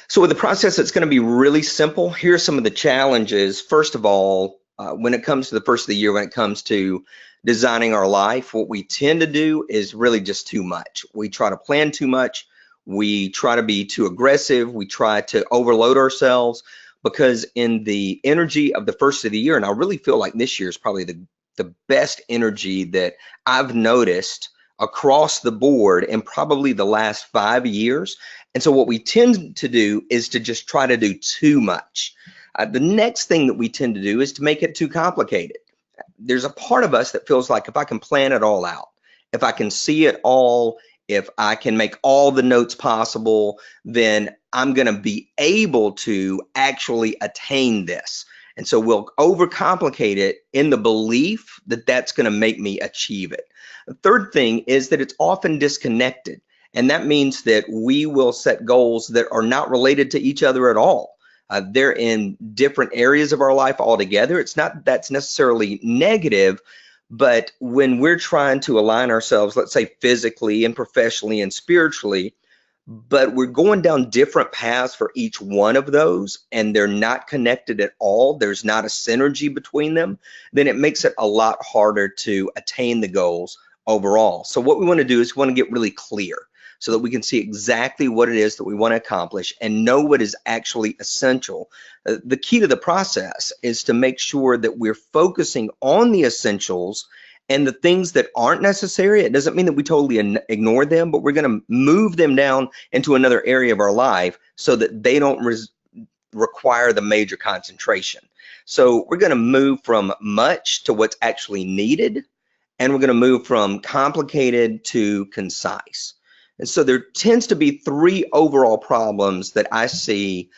So with the process, it's going to be really simple. Here are some of the challenges. First of all, when it comes to the first of the year, when it comes to designing our life, what we tend to do is really just too much. We try to plan too much. We try to be too aggressive. We try to overload ourselves because in the energy of the first of the year, and I really feel like this year is probably the best energy that I've noticed across the board in probably the last 5 years. And so what we tend to do is to just try to do too much. The next thing that we tend to do is to make it too complicated. There's a part of us that feels like if I can plan it all out, if I can see it all, if I can make all the notes possible, then I'm going to be able to actually attain this. And so we'll overcomplicate it in the belief that that's going to make me achieve it. The third thing is that it's often disconnected. And that means that we will set goals that are not related to each other at all. They're in different areas of our life altogether. It's not that's necessarily negative, but when we're trying to align ourselves, let's say physically and professionally and spiritually, but we're going down different paths for each one of those, and they're not connected at all, there's not a synergy between them, then it makes it a lot harder to attain the goals overall. So what we want to do is we want to get really clear so that we can see exactly what it is that we want to accomplish and know what is actually essential. The key to the process is to make sure that we're focusing on the essentials and the things that aren't necessary. It doesn't mean that we totally ignore them, but we're going to move them down into another area of our life so that they don't require the major concentration. So we're going to move from much to what's actually needed, and we're going to move from complicated to concise. And so there tends to be three overall problems that I see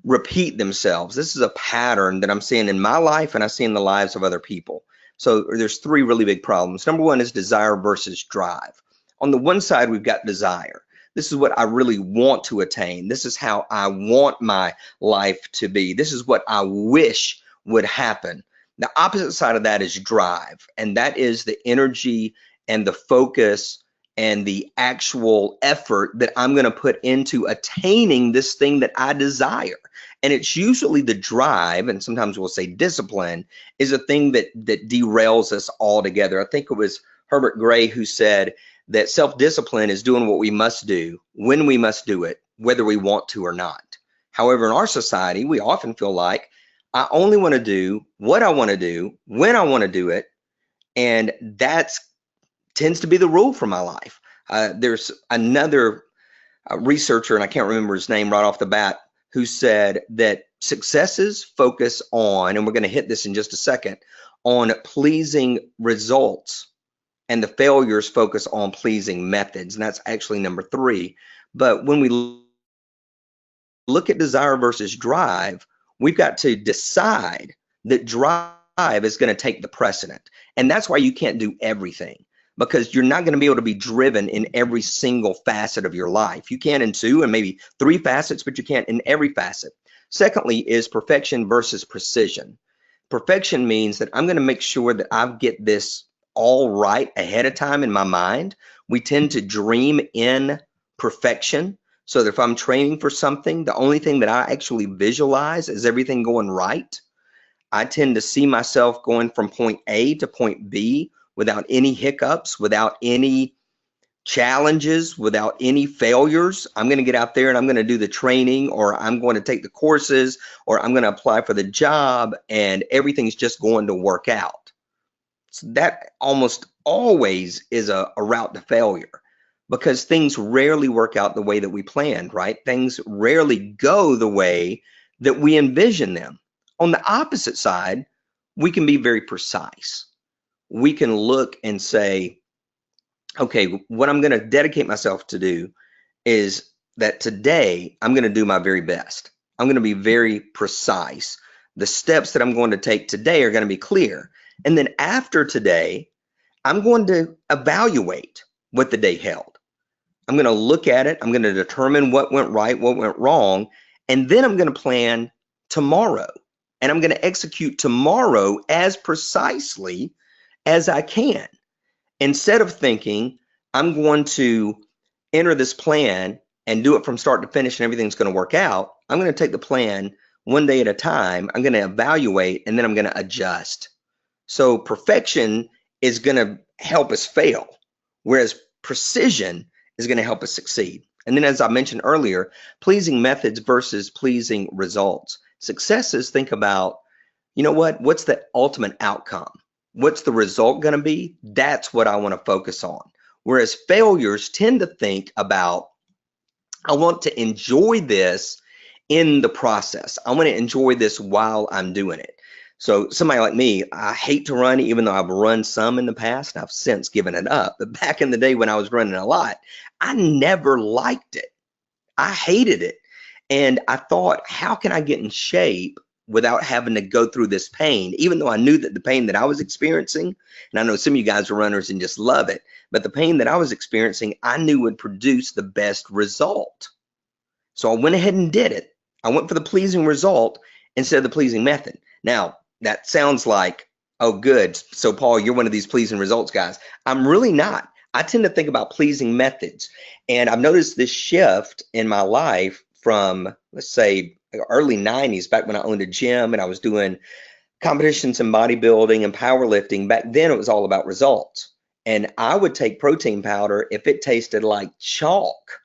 repeat themselves. This is a pattern that I'm seeing in my life and I see in the lives of other people. So there's three really big problems. Number one is desire versus drive. On the one side, we've got desire. This is what I really want to attain. This is how I want my life to be. This is what I wish would happen. The opposite side of that is drive, and that is the energy and the focus and the actual effort that I'm going to put into attaining this thing that I desire. And it's usually the drive, and sometimes we'll say discipline, is a thing that derails us altogether. I think it was Herbert Gray who said that self-discipline is doing what we must do, when we must do it, whether we want to or not. However, in our society, we often feel like I only want to do what I want to do, when I want to do it, and that's tends to be the rule for my life. There's another researcher, and I can't remember his name right off the bat, who said that successes focus on, and we're going to hit this in just a second, on pleasing results, and the failures focus on pleasing methods. And that's actually number three. But when we look at desire versus drive, we've got to decide that drive is going to take the precedent. And that's why you can't do everything, because you're not going to be able to be driven in every single facet of your life. You can in two and maybe three facets, but you can't in every facet. Secondly is perfection versus precision. Perfection means that I'm going to make sure that I get this all right ahead of time in my mind. We tend to dream in perfection. So that if I'm training for something, the only thing that I actually visualize is everything going right. I tend to see myself going from point A to point B without any hiccups, without any challenges, without any failures. I'm going to get out there and I'm going to do the training, or I'm going to take the courses, or I'm going to apply for the job, and everything's just going to work out. So that almost always is a route to failure, because things rarely work out the way that we planned, right? Things rarely go the way that we envision them. On the opposite side, we can be very precise. We can look and say, okay, what I'm going to dedicate myself to do is that today I'm going to do my very best. I'm going to be very precise. The steps that I'm going to take today are going to be clear. And then after today, I'm going to evaluate what the day held. I'm going to look at it. I'm going to determine what went right, what went wrong, and then I'm going to plan tomorrow. And I'm going to execute tomorrow as precisely as I can. Instead of thinking I'm going to enter this plan and do it from start to finish and everything's going to work out, I'm going to take the plan one day at a time. I'm going to evaluate, and then I'm going to adjust. So perfection is going to help us fail, whereas precision is going to help us succeed. And then, as I mentioned earlier, pleasing methods versus pleasing results. Successes think about, what's the ultimate outcome? What's the result going to be? That's what I want to focus on. Whereas failures tend to think about, I want to enjoy this in the process. I want to enjoy this while I'm doing it. So somebody like me, I hate to run, even though I've run some in the past. I've since given it up. But back in the day when I was running a lot, I never liked it. I hated it. And I thought, how can I get in shape without having to go through this pain? Even though I knew that the pain that I was experiencing, and I know some of you guys are runners and just love it, but the pain that I was experiencing, I knew would produce the best result. So I went ahead and did it. I went for the pleasing result instead of the pleasing method. Now, that sounds like, oh, good. So, Paul, you're one of these pleasing results guys. I'm really not. I tend to think about pleasing methods. And I've noticed this shift in my life from, let's say, early 90s, back when I owned a gym and I was doing competitions in bodybuilding and powerlifting. Back then, it was all about results. And I would take protein powder if it tasted like chalk.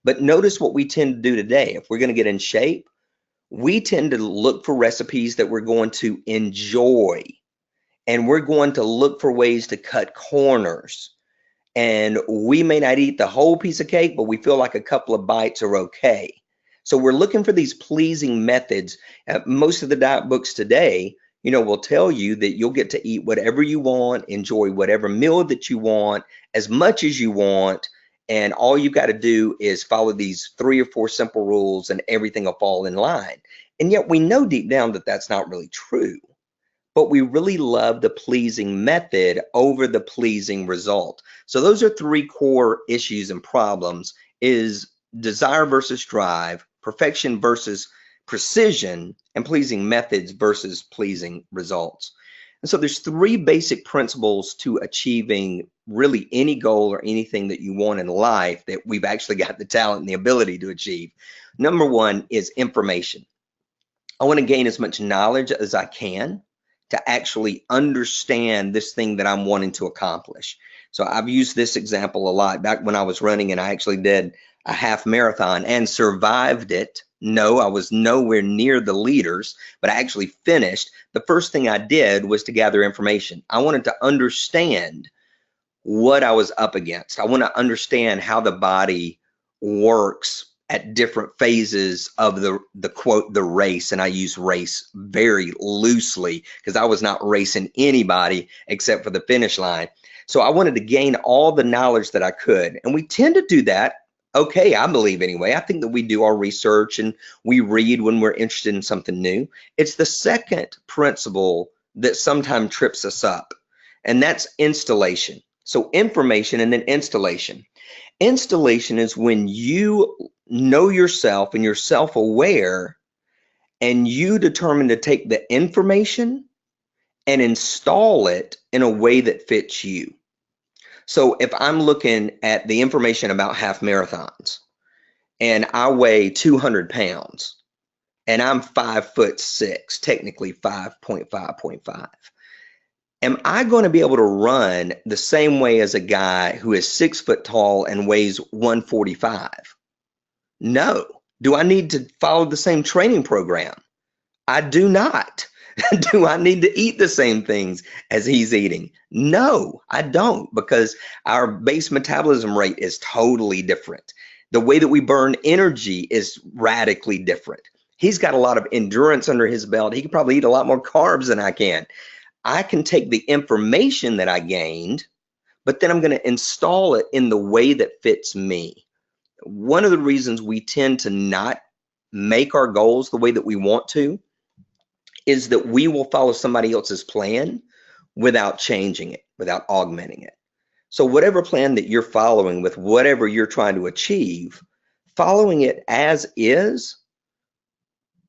But notice what we tend to do today. If we're going to get in shape, we tend to look for recipes that we're going to enjoy. And we're going to look for ways to cut corners. And we may not eat the whole piece of cake, but we feel like a couple of bites are okay. So we're looking for these pleasing methods. Most of the diet books today, will tell you that you'll get to eat whatever you want, enjoy whatever meal that you want, as much as you want. And all you got to do is follow these 3 or 4 simple rules and everything will fall in line. And yet we know deep down that that's not really true. But we really love the pleasing method over the pleasing result. So those are 3 core issues and problems: is desire versus drive, perfection versus precision, and pleasing methods versus pleasing results. And so there's 3 basic principles to achieving really any goal or anything that you want in life that we've actually got the talent and the ability to achieve. Number 1 is information. I want to gain as much knowledge as I can to actually understand this thing that I'm wanting to accomplish. So I've used this example a lot. Back when I was running and I actually did a half marathon and survived it. No, I was nowhere near the leaders, but I actually finished. The first thing I did was to gather information. I wanted to understand what I was up against. I want to understand how the body works at different phases of the quote, the race. And I use race very loosely because I was not racing anybody except for the finish line. So I wanted to gain all the knowledge that I could. And we tend to do that. Okay, I believe anyway. I think that we do our research and we read when we're interested in something new. It's the second principle that sometimes trips us up, and that's installation. So information and then installation. Installation is when you know yourself and you're self-aware and you determine to take the information and install it in a way that fits you. So if I'm looking at the information about half marathons and I weigh 200 pounds and I'm 5'6", technically 5.5.5, am I going to be able to run the same way as a guy who is 6 foot tall and weighs 145? No. Do I need to follow the same training program? I do not. Do I need to eat the same things as he's eating? No, I don't, because our base metabolism rate is totally different. The way that we burn energy is radically different. He's got a lot of endurance under his belt. He can probably eat a lot more carbs than I can. I can take the information that I gained, but then I'm going to install it in the way that fits me. One of the reasons we tend to not make our goals the way that we want to is that we will follow somebody else's plan without changing it, without augmenting it. So whatever plan that you're following with whatever you're trying to achieve, following it as is,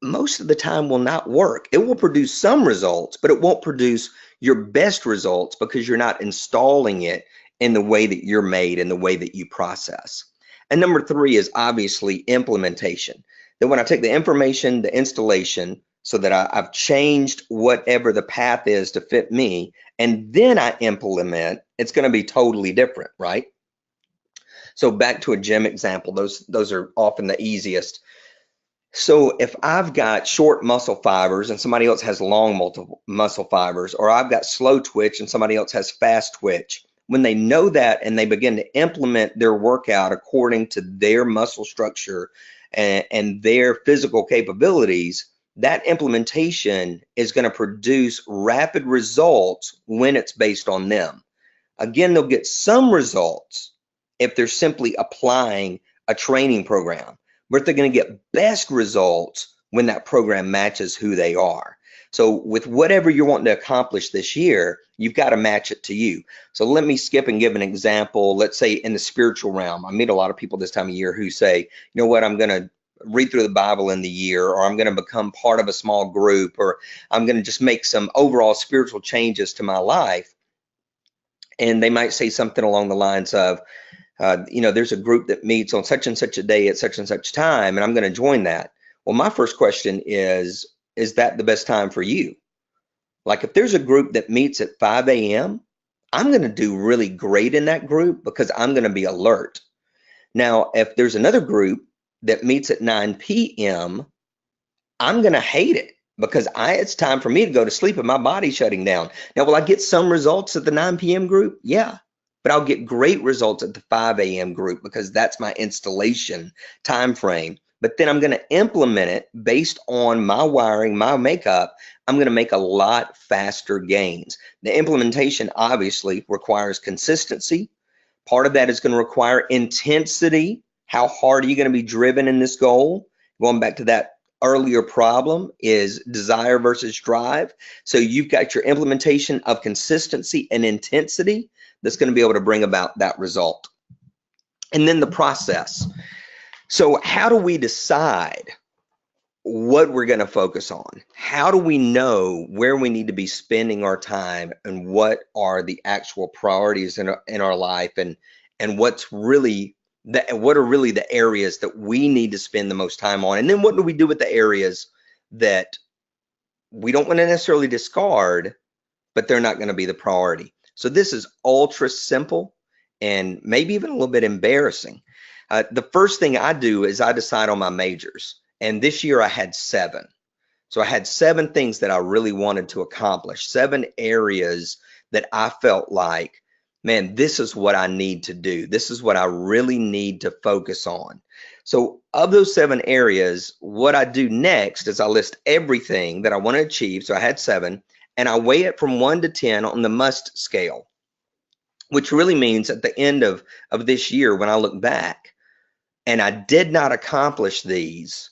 most of the time will not work. It will produce some results, but it won't produce your best results because you're not installing it in the way that you're made and the way that you process. And number 3 is obviously implementation. Then when I take the information, the installation, so that I've changed whatever the path is to fit me, and then I implement, it's going to be totally different, right? So back to a gym example, those are often the easiest. So if I've got short muscle fibers and somebody else has long multiple muscle fibers, or I've got slow twitch and somebody else has fast twitch, when they know that and they begin to implement their workout according to their muscle structure and their physical capabilities, that implementation is going to produce rapid results when it's based on them. Again, they'll get some results if they're simply applying a training program, but they're going to get best results when that program matches who they are. So with whatever you're wanting to accomplish this year, you've got to match it to you. So let me skip and give an example. Let's say in the spiritual realm, I meet a lot of people this time of year who say, you know what, I'm going to read through the Bible in the year, or I'm going to become part of a small group, or I'm going to just make some overall spiritual changes to my life. And they might say something along the lines of, you know, there's a group that meets on such and such a day at such and such time, and I'm going to join that. Well, my first question is that the best time for you? Like if there's a group that meets at 5 a.m., I'm going to do really great in that group because I'm going to be alert. Now, if there's another group that meets at 9 p.m., I'm going to hate it because it's time for me to go to sleep and my body's shutting down. Now, will I get some results at the 9 p.m. group? Yeah, but I'll get great results at the 5 a.m. group because that's my installation time frame. But then I'm going to implement it based on my wiring, my makeup. I'm going to make a lot faster gains. The implementation obviously requires consistency. Part of that is going to require intensity. How hard are you going to be driven in this goal? Going back to that earlier problem is desire versus drive. So you've got your implementation of consistency and intensity that's going to be able to bring about that result. And then the process. So how do we decide what we're going to focus on? How do we know where we need to be spending our time and what are the actual priorities in our life, and what are really the areas that we need to spend the most time on? And then what do we do with the areas that we don't want to necessarily discard, but they're not going to be the priority? So this is ultra simple and maybe even a little bit embarrassing. The first thing I do is I decide on my majors. And this year I had 7. So I had 7 things that I really wanted to accomplish, 7 areas that I felt like, man, this is what I need to do. This is what I really need to focus on. So of those 7 areas, what I do next is I list everything that I want to achieve. So I had 7, and I weigh it from 1 to 10 on the must scale, which really means at the end of this year, when I look back and I did not accomplish these,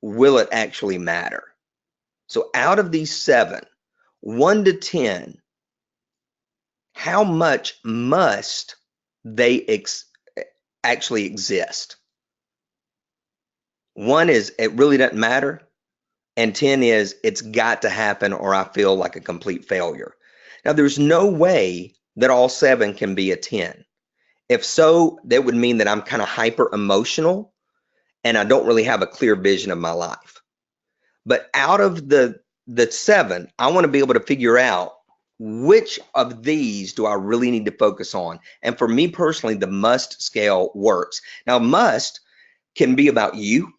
will it actually matter? So out of these 7, 1 to 10, how much must they actually exist? 1 is it really doesn't matter, and 10 is it's got to happen or I feel like a complete failure. Now, there's no way that all 7 can be a 10. If so, that would mean that I'm kind of hyper emotional and I don't really have a clear vision of my life. But out of the 7, I want to be able to figure out which of these do I really need to focus on. And for me personally, the must scale works. Now, must can be about you.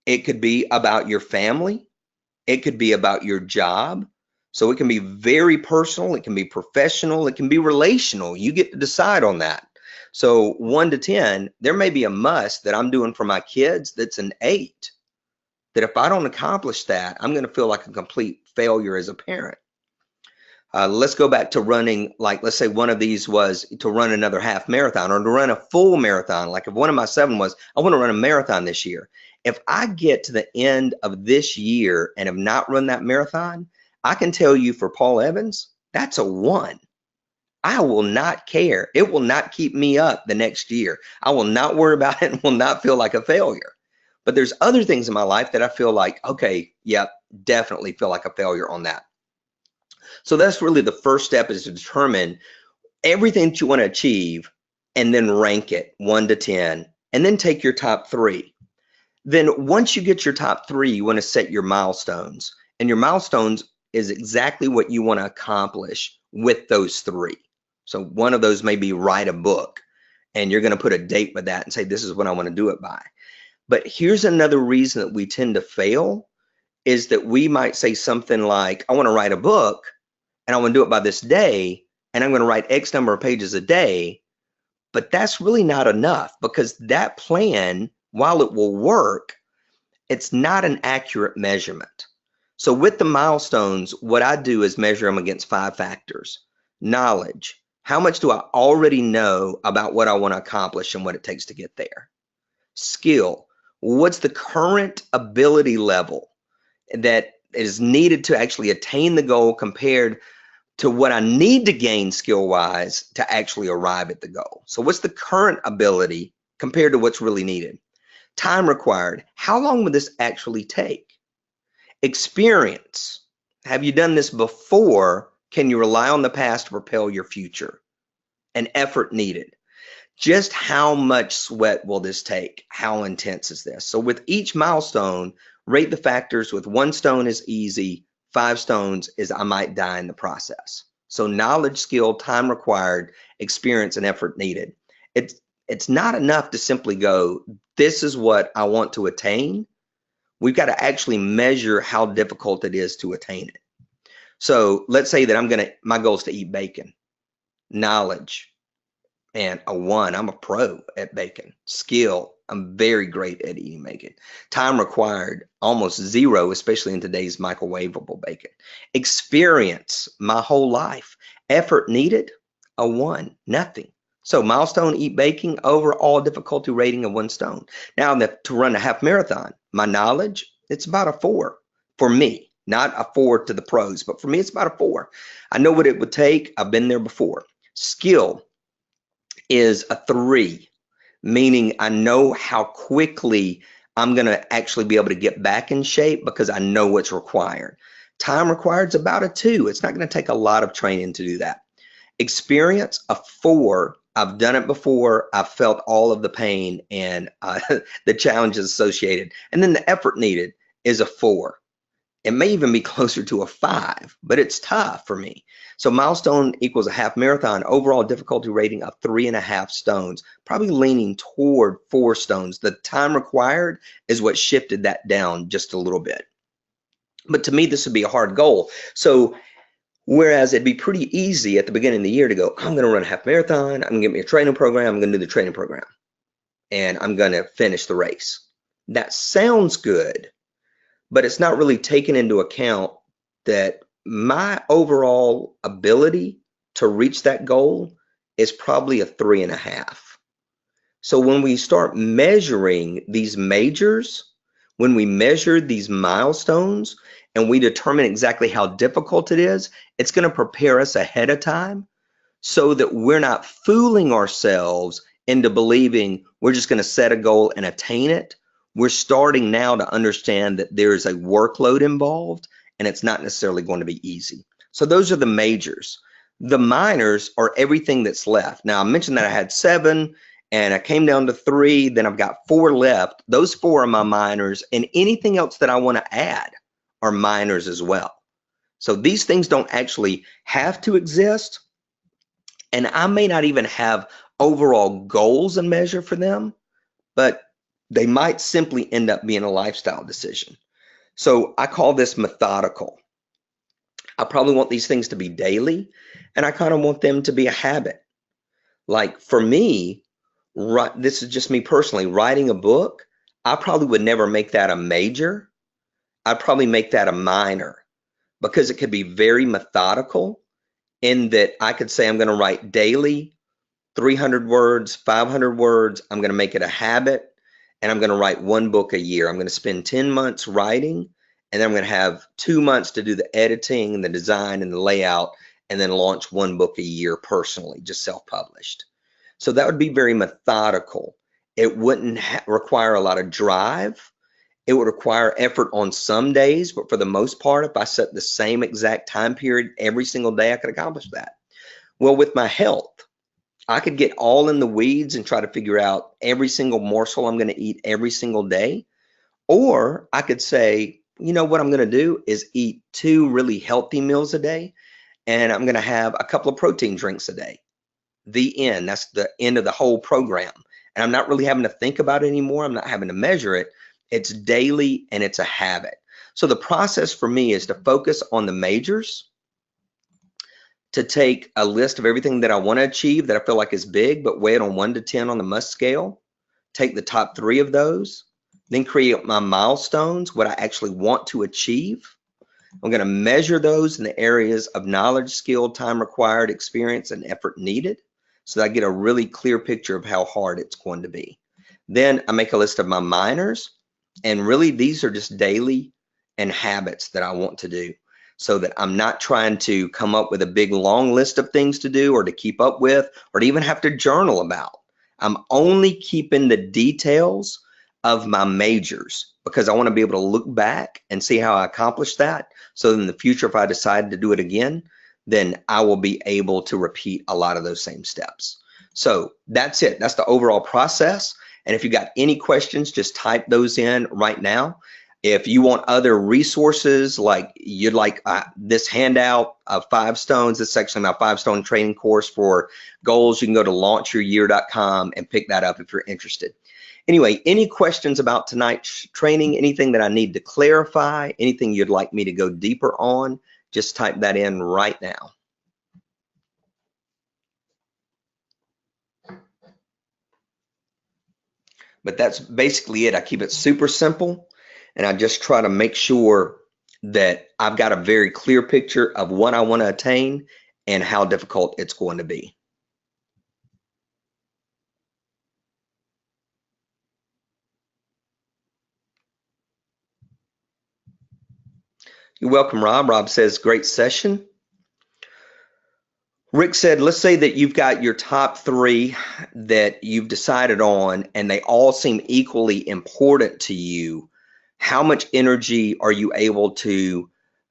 It could be about your family. It could be about your job. So it can be very personal. It can be professional. It can be relational. You get to decide on that. So 1 to 10, there may be a must that I'm doing for my kids that's an 8. That if I don't accomplish that, I'm going to feel like a complete failure as a parent. Let's go back to running, like let's say one of these was to run another half marathon or to run a full marathon. Like if one of my 7 was, I want to run a marathon this year. If I get to the end of this year and have not run that marathon, I can tell you for Paul Evans, that's a 1. I will not care. It will not keep me up the next year. I will not worry about it and will not feel like a failure. But there's other things in my life that I feel like, okay, yep, definitely feel like a failure on that. So that's really the first step, is to determine everything that you want to achieve and then rank it 1 to 10, and then take your top 3. Then once you get your top three, you want to set your milestones. And your milestones is exactly what you want to accomplish with those three. So one of those may be write a book, and you're going to put a date with that and say, this is what I want to do it by. But here's another reason that we tend to fail is that we might say something like, I want to write a book and I want to do it by this day, and I'm going to write X number of pages a day. But that's really not enough, because that plan, while it will work, it's not an accurate measurement. So with the milestones, what I do is measure them against 5 factors. Knowledge. How much do I already know about what I want to accomplish and what it takes to get there? Skill. What's the current ability level that is needed to actually attain the goal compared to what I need to gain skill-wise to actually arrive at the goal? So what's the current ability compared to what's really needed? Time required. How long would this actually take? Experience. Have you done this before? Can you rely on the past to propel your future? And effort needed. Just how much sweat will this take? How intense is this? So with each milestone, rate the factors. With 1 stone is easy, 5 stones is I might die in the process. So knowledge, skill, time required, experience, and effort needed. It's not enough to simply go, this is what I want to attain. We've got to actually measure how difficult it is to attain it. So let's say that my goal is to eat bacon. Knowledge, and a 1, I'm a pro at bacon. Skill, I'm very great at eating bacon. Time required, almost 0, especially in today's microwavable bacon. Experience, my whole life. Effort needed, a 1, nothing. So milestone, eat bacon, overall difficulty rating of 1 stone. Now to run a half marathon, my knowledge, it's about a 4 for me. Not a 4 to the pros, but for me, it's about a 4. I know what it would take. I've been there before. Skill is a 3, meaning I know how quickly I'm going to actually be able to get back in shape because I know what's required. Time required is about a 2. It's not going to take a lot of training to do that. Experience, a 4. I've done it before. I've felt all of the pain and the challenges associated. And then the effort needed is a 4. It may even be closer to a 5, but it's tough for me. So milestone equals a half marathon, overall difficulty rating of 3.5 stones, probably leaning toward 4 stones. The time required is what shifted that down just a little bit. But to me, this would be a hard goal. So whereas it'd be pretty easy at the beginning of the year to go, I'm going to run a half marathon, I'm going to get me a training program, I'm going to do the training program, and I'm going to finish the race. That sounds good, but it's not really taken into account that my overall ability to reach that goal is probably a 3.5. So when we start measuring these majors, when we measure these milestones and we determine exactly how difficult it is, it's going to prepare us ahead of time so that we're not fooling ourselves into believing we're just going to set a goal and attain it. We're starting now to understand that there's a workload involved and it's not necessarily going to be easy. So those are the majors. The minors are everything that's left. Now I mentioned that I had 7 and I came down to 3, then I've got 4 left. Those 4 are my minors, and anything else that I want to add are minors as well. So these things don't actually have to exist, and I may not even have overall goals and measure for them, but they might simply end up being a lifestyle decision. So I call this methodical. I probably want these things to be daily, and I kind of want them to be a habit. Like for me, this is just me personally, writing a book, I probably would never make that a major. I'd probably make that a minor, because it could be very methodical in that I could say I'm going to write daily, 300 words, 500 words. I'm going to make it a habit, and I'm going to write 1 book a year. I'm going to spend 10 months writing, and then I'm going to have 2 months to do the editing and the design and the layout, and then launch 1 book a year personally, just self-published. So that would be very methodical. It wouldn't require a lot of drive. It would require effort on some days, but for the most part, if I set the same exact time period every single day, I could accomplish that. Well, with my health, I could get all in the weeds and try to figure out every single morsel I'm going to eat every single day. Or I could say, you know what I'm going to do is eat 2 really healthy meals a day, and I'm going to have a couple of protein drinks a day. The end. That's the end of the whole program. And I'm not really having to think about it anymore. I'm not having to measure it. It's daily and it's a habit. So the process for me is to focus on the majors, to take a list of everything that I want to achieve that I feel like is big, but weigh it on 1 to 10 on the must scale, take the top 3 of those, then create my milestones, what I actually want to achieve. I'm going to measure those in the areas of knowledge, skill, time required, experience, and effort needed, so that I get a really clear picture of how hard it's going to be. Then I make a list of my minors, and really these are just daily and habits that I want to do, so that I'm not trying to come up with a big long list of things to do or to keep up with or to even have to journal about. I'm only keeping the details of my majors because I want to be able to look back and see how I accomplished that. So in the future, if I decide to do it again, then I will be able to repeat a lot of those same steps. So that's it. That's the overall process. And if you got any questions, just type those in right now. If you want other resources, like you'd like this handout of 5 stones, this is actually my 5-stone training course for goals, you can go to launchyouryear.com and pick that up if you're interested. Anyway, any questions about tonight's training, anything that I need to clarify, anything you'd like me to go deeper on, just type that in right now. But that's basically it. I keep it super simple, and I just try to make sure that I've got a very clear picture of what I want to attain and how difficult it's going to be. You're welcome, Rob. Rob says, great session. Rick said, let's say that you've got your top 3 that you've decided on, and they all seem equally important to you. How much energy are you able to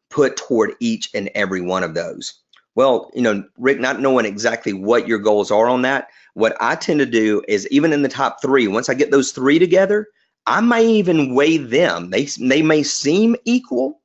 put toward each and every one of those? Well, you know, Rick, not knowing exactly what your goals are on that, what I tend to do is, even in the top 3, once I get those 3 together, I may even weigh them. They may seem equal,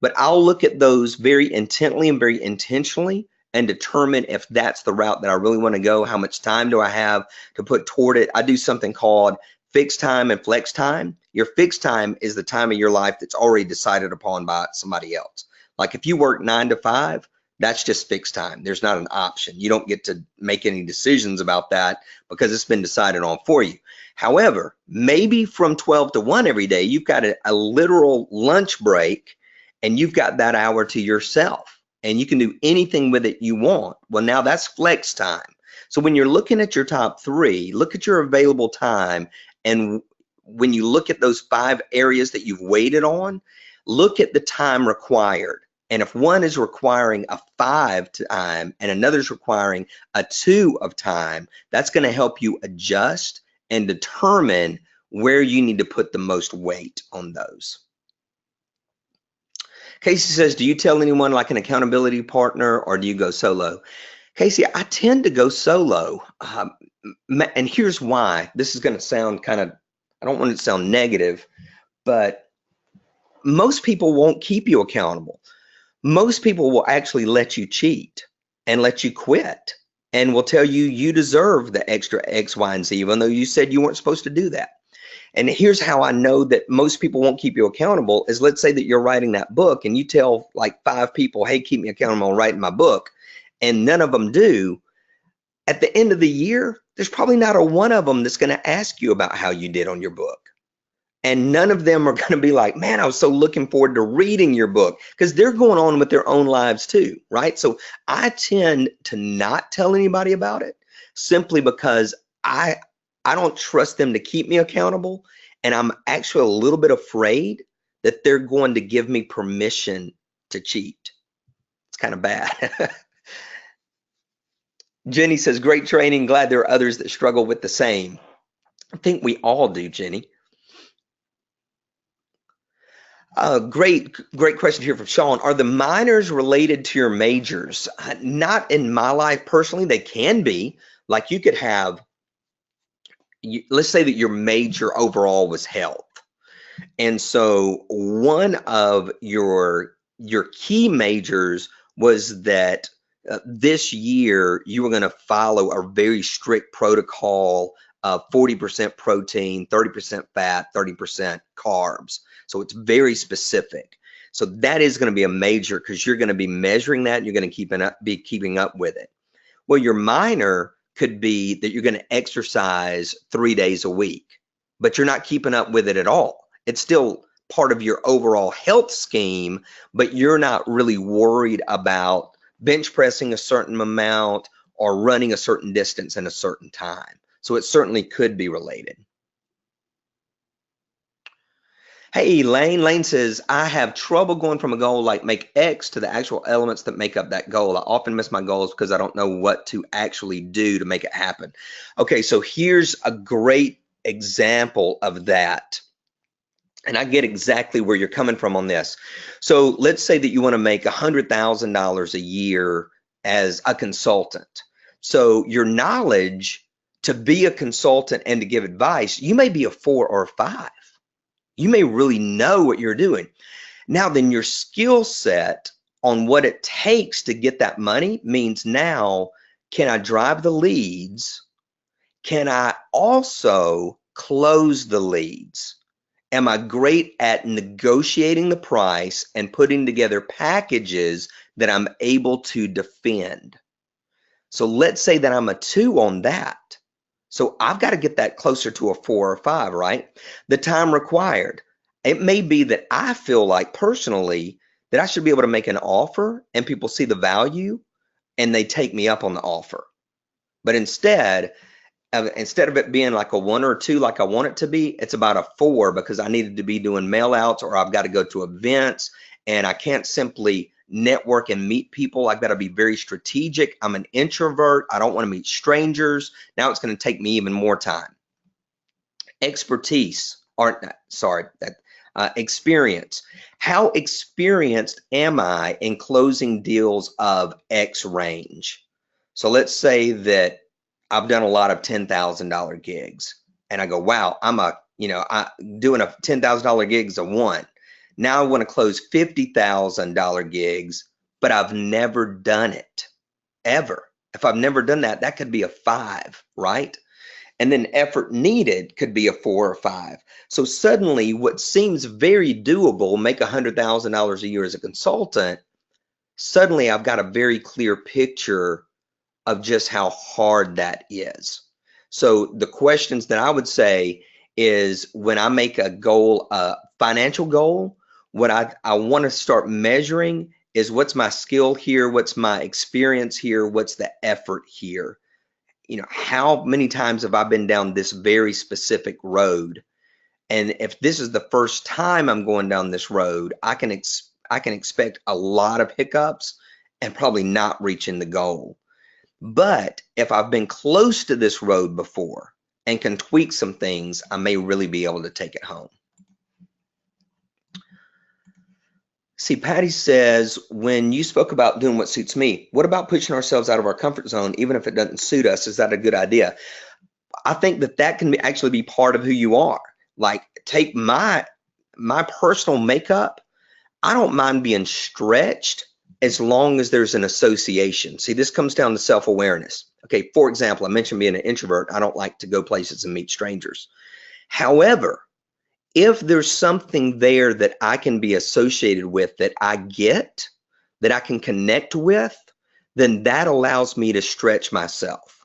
but I'll look at those very intently and very intentionally and determine if that's the route that I really want to go. How much time do I have to put toward it? I do something called fixed time and flex time. Your fixed time is the time of your life that's already decided upon by somebody else. Like if you work 9 to 5, that's just fixed time. There's not an option. You don't get to make any decisions about that because it's been decided on for you. However, maybe from 12 to 1 every day, you've got a literal lunch break, and you've got that hour to yourself, and you can do anything with it you want. Well, now that's flex time. So when you're looking at your top 3, look at your available time, and when you look at those 5 areas that you've weighted on, look at the time required. And if one is requiring a 5 time and another's requiring a 2 of time, that's going to help you adjust and determine where you need to put the most weight on those. Casey says, do you tell anyone like an accountability partner, or do you go solo? Casey, I tend to go solo. And here's why. This is going to sound kind of, I don't want it to sound negative, but most people won't keep you accountable. Most people will actually let you cheat and let you quit and will tell you you deserve the extra X, Y, and Z, even though you said you weren't supposed to do that. And here's how I know that most people won't keep you accountable is, let's say that you're writing that book and you tell like 5 people, hey, keep me accountable on writing my book, and none of them do. At the end of the year, there's probably not a one of them that's going to ask you about how you did on your book. And none of them are going to be like, man, I was so looking forward to reading your book, because they're going on with their own lives too, right? So I tend to not tell anybody about it simply because I don't trust them to keep me accountable. And I'm actually a little bit afraid that they're going to give me permission to cheat. It's kind of bad. Jenny says, great training. Glad there are others that struggle with the same. I think we all do, Jenny. Great question here from Sean. Are the minors related to your majors? Not in my life personally. They can be. Like you could have, let's say that your major overall was health. And so one of your key majors was that this year you were going to follow a very strict protocol of 40% protein, 30% fat, 30% carbs. So it's very specific. So that is going to be a major because you're going to be measuring that and you're going to be keeping up with it. Well, your minor could be that you're going to exercise 3 days a week, but you're not keeping up with it at all. It's still part of your overall health scheme, but you're not really worried about bench pressing a certain amount or running a certain distance in a certain time. So it certainly could be related. Hey, Lane. Lane says, I have trouble going from a goal like make X to the actual elements that make up that goal. I often miss my goals because I don't know what to actually do to make it happen. Okay, so here's a great example of that. And I get exactly where you're coming from on this. So let's say that you want to make $100,000 a year as a consultant. So your knowledge to be a consultant and to give advice, you may be a 4 or a 5. You may really know what you're doing. Now, then your skill set on what it takes to get that money means now, can I drive the leads? Can I also close the leads? Am I great at negotiating the price and putting together packages that I'm able to defend? So let's say that I'm a 2 on that. So I've got to get that closer to a 4 or 5, right? The time required. It may be that I feel like personally that I should be able to make an offer and people see the value and they take me up on the offer. But instead of it being like a 1 or 2 like I want it to be, it's about a 4 because I needed to be doing mail outs or I've got to go to events and I can't simply network and meet people. I've got to be very strategic. I'm an introvert. I don't want to meet strangers. Now it's going to take me even more time. Expertise, or sorry, experience. How experienced am I in closing deals of X range? So let's say that I've done a lot of $10,000 gigs and I go, wow, I'm doing a $10,000 gigs a 1. Now I want to close $50,000 gigs, but I've never done it ever. If I've never done that, that could be a 5, right? And then effort needed could be a 4 or 5. So suddenly what seems very doable, make $100,000 a year as a consultant, suddenly I've got a very clear picture of just how hard that is. So the questions that I would say is when I make a goal, a financial goal, what I want to start measuring is what's my skill here, what's my experience here, what's the effort here. How many times have I been down this very specific road? And if this is the first time I'm going down this road, I can expect a lot of hiccups and probably not reaching the goal. But if I've been close to this road before and can tweak some things, I may really be able to take it home. See, Patty says, when you spoke about doing what suits me, what about pushing ourselves out of our comfort zone, even if it doesn't suit us? Is that a good idea? I think that can actually be part of who you are. Like, take my personal makeup. I don't mind being stretched as long as there's an association. See, this comes down to self-awareness. Okay, for example, I mentioned being an introvert. I don't like to go places and meet strangers. However, if there's something there that I can be associated with, that I get, that I can connect with, then that allows me to stretch myself.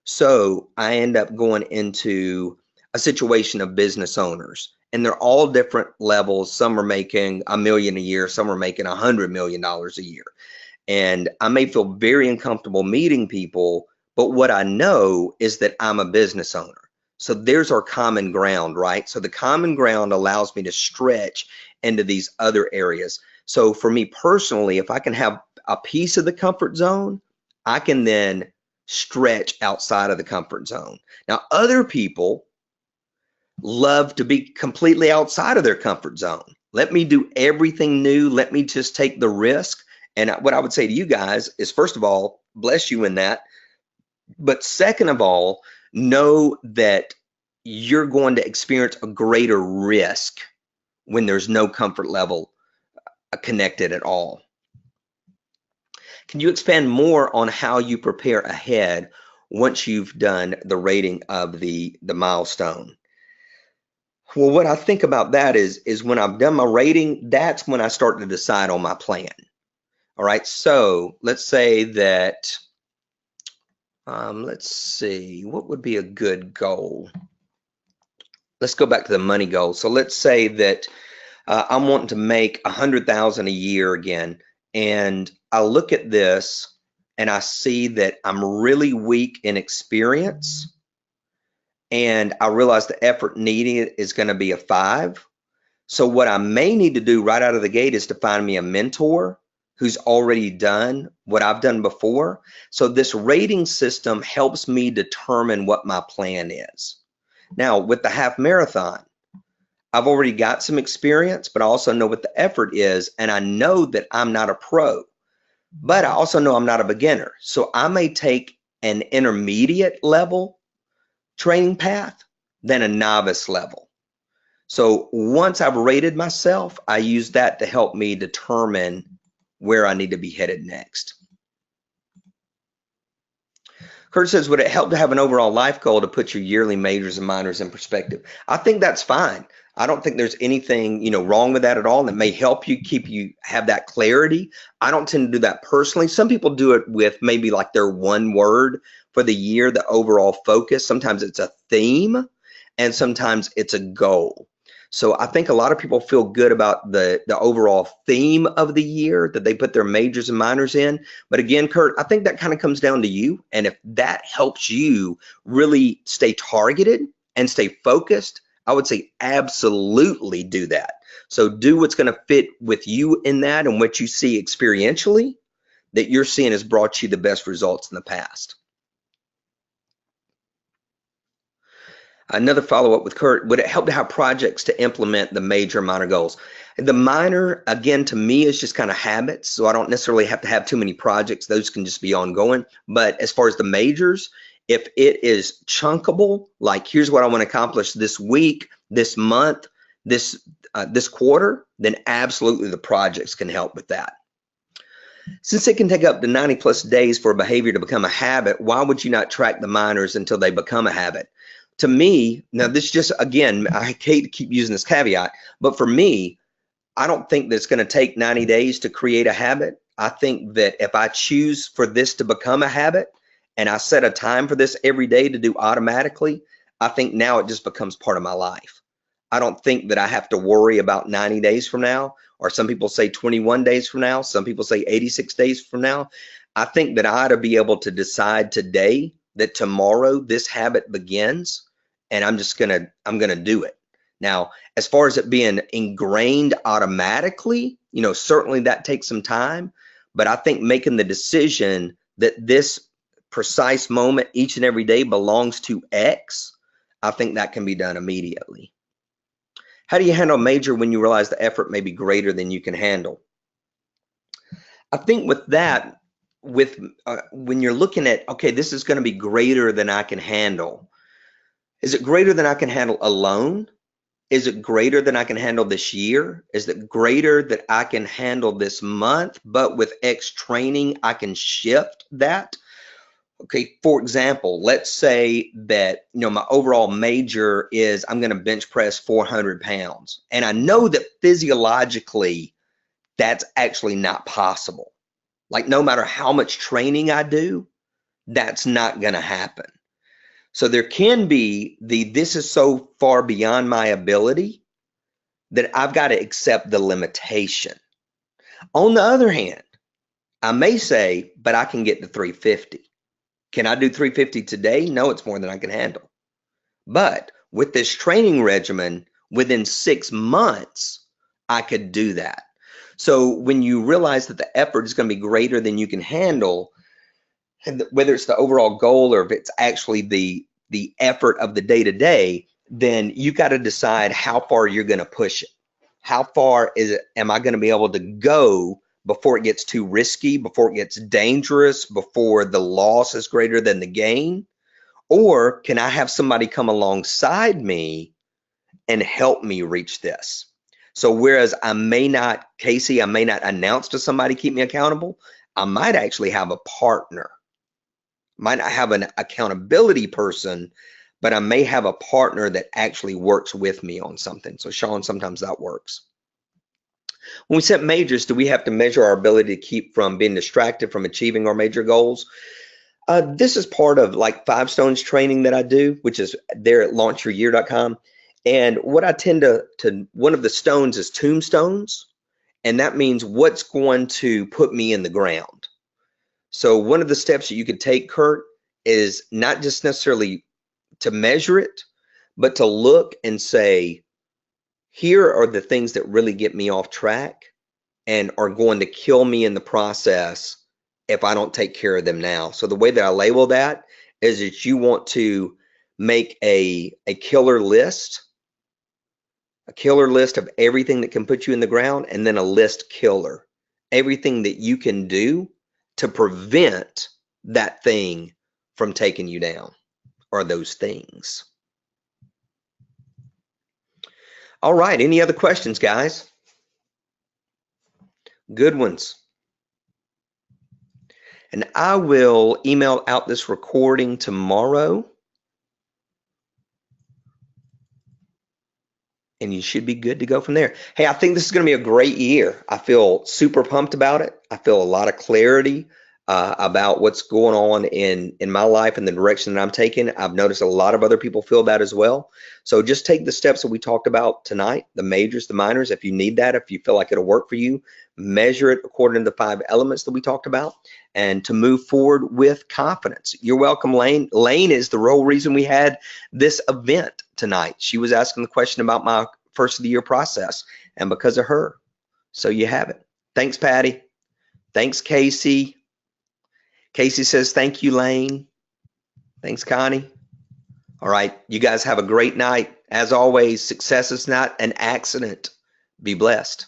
So I end up going into a situation of business owners, and they're all different levels. Some are making $1 million a year, some are making $100 million a year. And I may feel very uncomfortable meeting people, but what I know is that I'm a business owner. So there's our common ground, right? So the common ground allows me to stretch into these other areas. So for me personally, if I can have a piece of the comfort zone, I can then stretch outside of the comfort zone. Now, other people love to be completely outside of their comfort zone. Let me do everything new. Let me just take the risk. And what I would say to you guys is, first of all, bless you in that. But second of all, know that you're going to experience a greater risk when there's no comfort level connected at all. Can you expand more on how you prepare ahead once you've done the rating of the milestone? Well, what I think about that is when I've done my rating, that's when I start to decide on my plan. All right, so let's say that, let's see, what would be a good goal? Let's go back to the money goal. So let's say that I'm wanting to make 100,000 a year again, and I look at this and I see that I'm really weak in experience, and I realize the effort needed is going to be a 5. So what I may need to do right out of the gate is to find me a mentor who's already done what I've done before. So this rating system helps me determine what my plan is. Now, with the half marathon, I've already got some experience, but I also know what the effort is, and I know that I'm not a pro, but I also know I'm not a beginner. So I may take an intermediate level training path than a novice level. So once I've rated myself, I use that to help me determine where I need to be headed next. Kurt says, would it help to have an overall life goal to put your yearly majors and minors in perspective? I think that's fine. I don't think there's anything, wrong with that at all. And it may help you have that clarity. I don't tend to do that personally. Some people do it with maybe like their one word for the year, the overall focus. Sometimes it's a theme and sometimes it's a goal. So I think a lot of people feel good about the overall theme of the year that they put their majors and minors in. But again, Kurt, I think that kind of comes down to you. And if that helps you really stay targeted and stay focused, I would say absolutely do that. So do what's going to fit with you in that, and what you see experientially that you're seeing has brought you the best results in the past. Another follow-up with Kurt, would it help to have projects to implement the major and minor goals? The minor, again, to me is just kind of habits. So I don't necessarily have to have too many projects. Those can just be ongoing. But as far as the majors, if it is chunkable, like here's what I want to accomplish this week, this month, this quarter, then absolutely the projects can help with that. Since it can take up to 90+ days for a behavior to become a habit, why would you not track the minors until they become a habit? To me, now this just, again, I hate to keep using this caveat, but for me, I don't think that it's going to take 90 days to create a habit. I think that if I choose for this to become a habit and I set a time for this every day to do automatically, I think now it just becomes part of my life. I don't think that I have to worry about 90 days from now, or some people say 21 days from now, some people say 86 days from now. I think that I ought to be able to decide today that tomorrow this habit begins, and I'm gonna do it. Now, as far as it being ingrained automatically, certainly that takes some time, but I think making the decision that this precise moment each and every day belongs to X, I think that can be done immediately. How do you handle a major when you realize the effort may be greater than you can handle? I think with that, when you're looking at, okay, this is going to be greater than I can handle. Is it greater than I can handle alone? Is it greater than I can handle this year? Is it greater that I can handle this month, but with X training, I can shift that? Okay, for example, let's say that, my overall major is I'm going to bench press 400 pounds. And I know that physiologically, that's actually not possible. Like no matter how much training I do, that's not going to happen. So there can be this is so far beyond my ability that I've got to accept the limitation. On the other hand, I may say, but I can get to 350. Can I do 350 today? No, it's more than I can handle. But with this training regimen, within 6 months, I could do that. So when you realize that the effort is going to be greater than you can handle, and whether it's the overall goal or if it's actually the effort of the day-to-day, then you got to decide how far you're going to push it. How far am I going to be able to go before it gets too risky, before it gets dangerous, before the loss is greater than the gain? Or can I have somebody come alongside me and help me reach this? So whereas Casey, I may not announce to somebody, keep me accountable, I might actually have a partner. Might not have an accountability person, but I may have a partner that actually works with me on something. So Sean, sometimes that works. When we set majors, do we have to measure our ability to keep from being distracted from achieving our major goals? This is part of like 5 Stones training that I do, which is there at launchyouryear.com. And what I tend to one of the stones is tombstones. And that means what's going to put me in the ground. So one of the steps that you could take, Kurt, is not just necessarily to measure it, but to look and say, here are the things that really get me off track and are going to kill me in the process if I don't take care of them now. So the way that I label that is that you want to make a killer list of everything that can put you in the ground, and then a list killer, everything that you can do to prevent that thing from taking you down, or those things. All right, any other questions, guys? Good ones. And I will email out this recording tomorrow. And you should be good to go from there. Hey, I think this is going to be a great year. I feel super pumped about it. I feel a lot of clarity about what's going on in my life and the direction that I'm taking. I've noticed a lot of other people feel that as well. So just take the steps that we talked about tonight, the majors, the minors. If you need that, if you feel like it'll work for you, measure it according to the 5 elements that we talked about, and to move forward with confidence. You're welcome, Lane. Lane is the real reason we had this event tonight. She was asking the question about my first of the year process, and because of her. So you have it. Thanks, Patty. Thanks, Casey. Casey says, thank you, Lane. Thanks, Connie. All right, you guys have a great night. As always, success is not an accident. Be blessed.